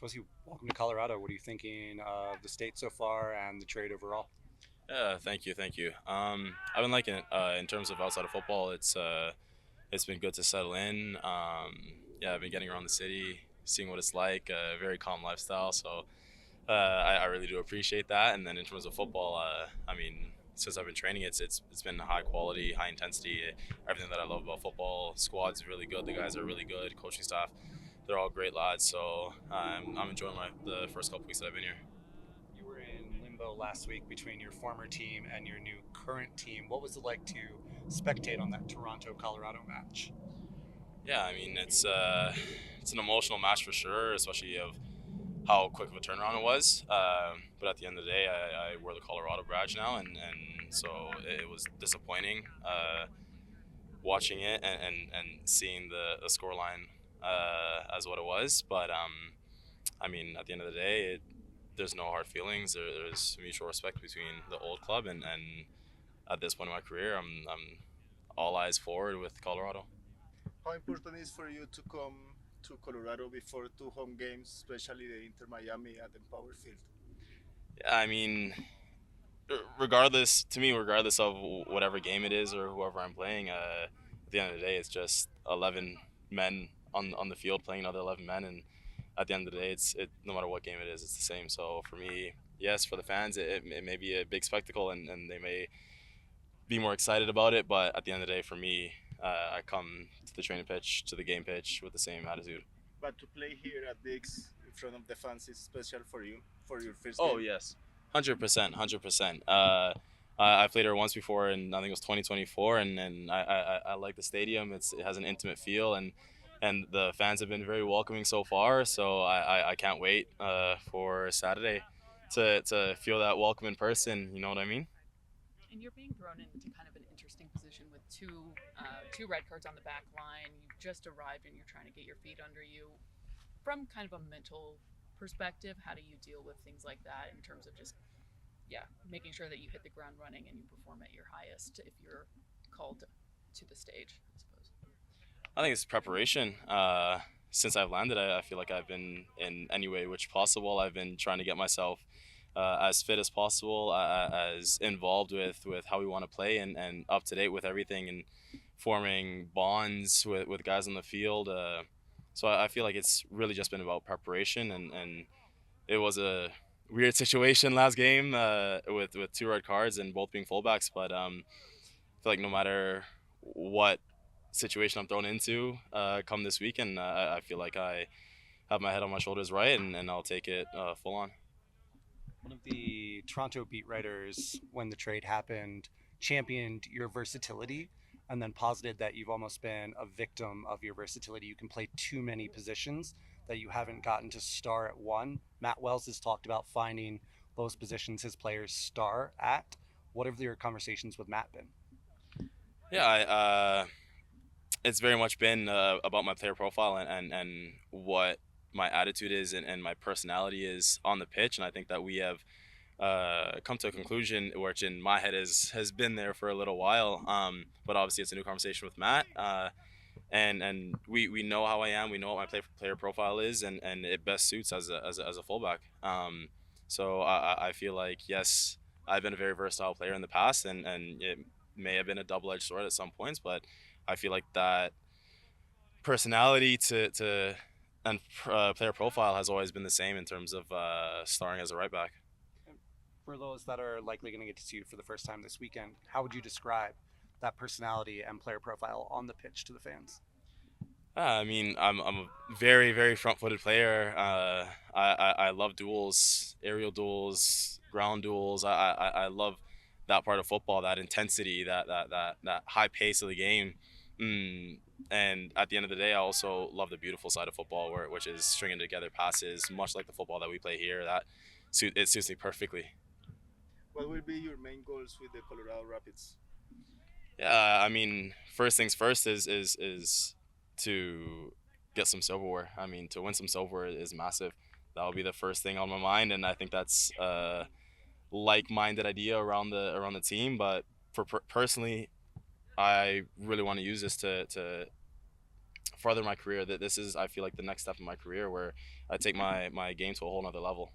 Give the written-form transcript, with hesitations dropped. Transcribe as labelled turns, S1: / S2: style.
S1: Kosi, welcome to Colorado. What are you thinking of the state so far and the trade overall?
S2: Yeah, thank you, thank you. I've been liking it. In terms of outside of football, it's been good to settle in. Yeah, I've been getting around the city, seeing what it's like. A very calm lifestyle, so I really do appreciate that. And then in terms of football, I mean, since I've been training, it's been high quality, high intensity. Everything that I love about football. Squad's really good. The guys are really good. Coaching staff, they're all great lads. So I'm enjoying the first couple weeks that I've been here.
S1: You were in limbo last week between your former team and your new current team. What was it like to spectate on that Toronto Colorado match?
S2: Yeah, I mean it's an emotional match for sure, especially of how quick of a turnaround it was. But at the end of the day, I wear the Colorado badge now, and so it was disappointing watching it and seeing the scoreline as what it was. But I mean, at the end of the day, there's no hard feelings. There's mutual respect between the old club and at this point in my career, I'm all eyes forward with Colorado.
S3: How important is for you to come to Colorado before two home games, especially the Inter Miami at Empower Field?
S2: Yeah, I mean, regardless to me, regardless of whatever game it is or whoever I'm playing, at the end of the day, it's just 11 men on the field playing another 11 men, and at the end of the day, no matter what game it is, it's the same. So for me, yes, for the fans, it may be a big spectacle, and they may be more excited about it, but at the end of the day, for me, I come to the training pitch, to the game pitch with the same attitude.
S3: But to play here at Dix in front of the fans is special for you for your first
S2: Oh
S3: game.
S2: yes, 100%, 100%. I played her once before, and I think it was 2024, and I like the stadium. It has an intimate feel, and the fans have been very welcoming so far. So I can't wait for Saturday to feel that welcome in person. You know what I mean?
S4: And you're being thrown into kind of an interesting position with two red cards on the back line. You've just arrived and you're trying to get your feet under you. From kind of a mental perspective, how do you deal with things like that in terms of just making sure that you hit the ground running and you perform at your highest if you're called to the stage, I suppose.
S2: I think it's preparation. Since I've landed, I feel like I've been in any way which possible. I've been trying to get myself as fit as possible, as involved with how we want to play, and up to date with everything, and forming bonds with guys on the field. So I feel like it's really just been about preparation, and it was a weird situation last game with two red cards and both being fullbacks, but I feel like no matter what situation I'm thrown into come this weekend, I feel like I have my head on my shoulders right, and I'll take it full on.
S1: One of the Toronto beat writers, when the trade happened, championed your versatility and then posited that you've almost been a victim of your versatility. You can play too many positions, that you haven't gotten to star at one. Matt Wells has talked about finding those positions his players star at. What have your conversations with Matt been?
S2: Yeah, it's very much been about my player profile and what my attitude is and my personality is on the pitch, and I think that we have come to a conclusion which in my head has been there for a little while. But obviously it's a new conversation with Matt. And we know how I am. We know what my player profile is, and it best suits as a fullback. So I feel like yes, I've been a very versatile player in the past, and it may have been a double edged sword at some points, but I feel like that personality to and player profile has always been the same in terms of starring as a right back.
S1: For those that are likely going to get to see you for the first time this weekend, how would you describe that personality and player profile on the pitch to the fans?
S2: I mean, I'm a very, very front-footed player. I love duels, aerial duels, ground duels. I love that part of football, that intensity, that high pace of the game. Mm, and at the end of the day, I also love the beautiful side of football, which is stringing together passes, much like the football that we play here. It suits me perfectly.
S3: What will be your main goals with the Colorado Rapids?
S2: Yeah, I mean, first things first is to get some silverware. I mean, to win some silverware is massive. That will be the first thing on my mind, and I think that's a like-minded idea around the team. But personally, I really want to use this to further my career. That this is, I feel like, the next step in my career where I take my game to a whole nother level.